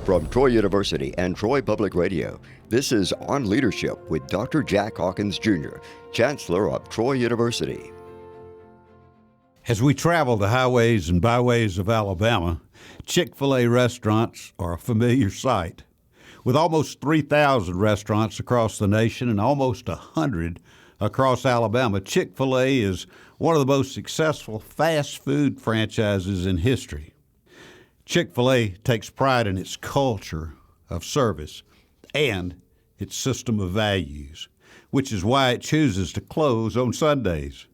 From Troy University and Troy Public Radio, this is On Leadership with Dr. Jack Hawkins Jr., Chancellor of Troy University. As we travel the highways and byways of Alabama, Chick-fil-A restaurants are a familiar sight. With almost 3,000 restaurants across the nation and almost 100 across Alabama, Chick-fil-A is one of the most successful fast food franchises in history. Chick-fil-A takes pride in its culture of service and its system of values, which is why it chooses to close on Sundays.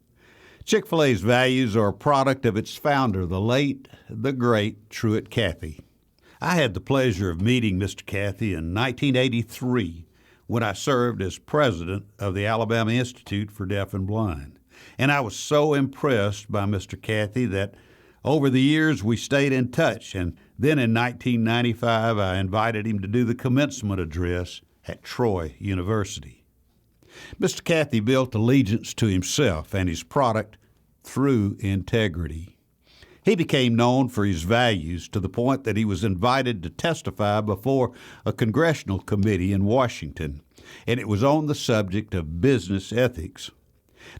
Chick-fil-A's values are a product of its founder, the late, the great Truett Cathy. I had the pleasure of meeting Mr. Cathy in 1983 when I served as president of the Alabama Institute for Deaf and Blind. And I was so impressed by Mr. Cathy that over the years we stayed in touch, and then in 1995 I invited him to do the commencement address at Troy University. Mr. Cathy built allegiance to himself and his product through integrity. He became known for his values to the point that he was invited to testify before a congressional committee in Washington, and it was on the subject of business ethics.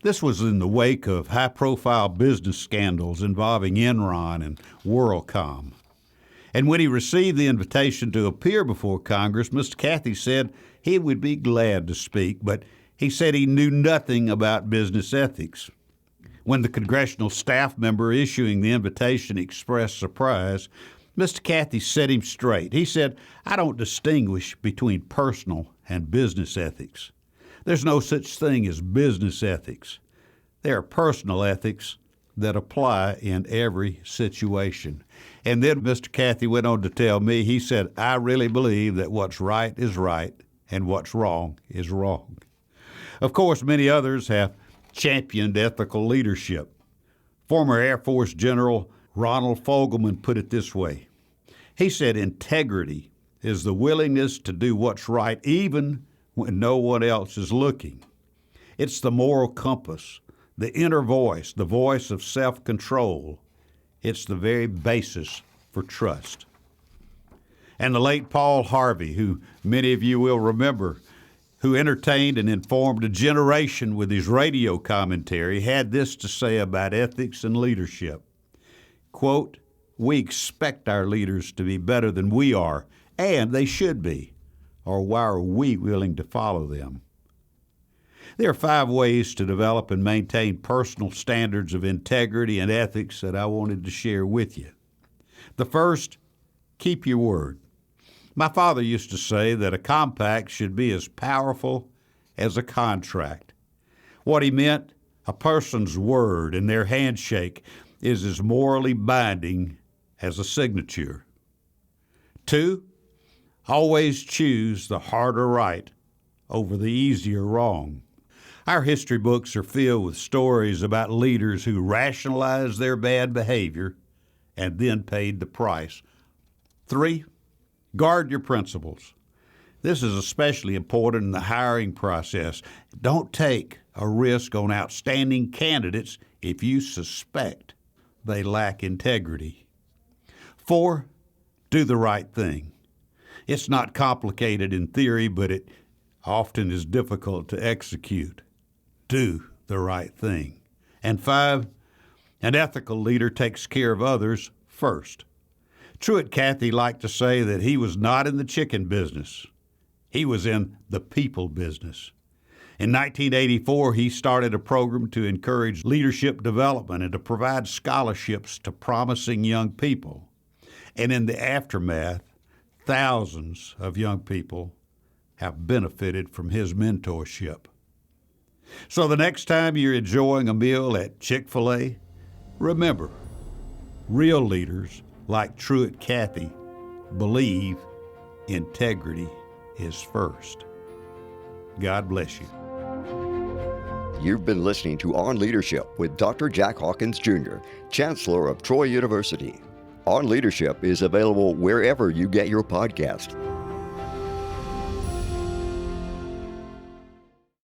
This was in the wake of high-profile business scandals involving Enron and WorldCom. And when he received the invitation to appear before Congress, Mr. Cathy said he would be glad to speak, but he said he knew nothing about business ethics. When the congressional staff member issuing the invitation expressed surprise, Mr. Cathy set him straight. He said, "I don't distinguish between personal and business ethics. There's no such thing as business ethics. There are personal ethics that apply in every situation." And then Mr. Cathy went on to tell me, he said, "I really believe that what's right is right and what's wrong is wrong." Of course, many others have championed ethical leadership. Former Air Force General Ronald Fogelman put it this way. He said, "Integrity is the willingness to do what's right even when no one else is looking. It's the moral compass, the inner voice, the voice of self-control. It's the very basis for trust." And the late Paul Harvey, who many of you will remember, who entertained and informed a generation with his radio commentary, had this to say about ethics and leadership. Quote, "We expect our leaders to be better than we are, and they should be. Or why are we willing to follow them?" There are 5 ways to develop and maintain personal standards of integrity and ethics that I wanted to share with you. The first, keep your word. My father used to say that a compact should be as powerful as a contract. What he meant, a person's word and their handshake is as morally binding as a signature. 2, always choose the harder right over the easier wrong. Our history books are filled with stories about leaders who rationalized their bad behavior and then paid the price. 3, guard your principles. This is especially important in the hiring process. Don't take a risk on outstanding candidates if you suspect they lack integrity. 4, do the right thing. It's not complicated in theory, but it often is difficult to execute. Do the right thing. And 5, an ethical leader takes care of others first. Truett Cathy liked to say that he was not in the chicken business. He was in the people business. In 1984, he started a program to encourage leadership development and to provide scholarships to promising young people. And in the aftermath, thousands of young people have benefited from his mentorship. So the next time you're enjoying a meal at Chick-fil-A, remember, real leaders like Truett Cathy believe integrity is first. God bless you. You've been listening to On Leadership with Dr. Jack Hawkins Jr., Chancellor of Troy University. On Leadership is available wherever you get your podcast.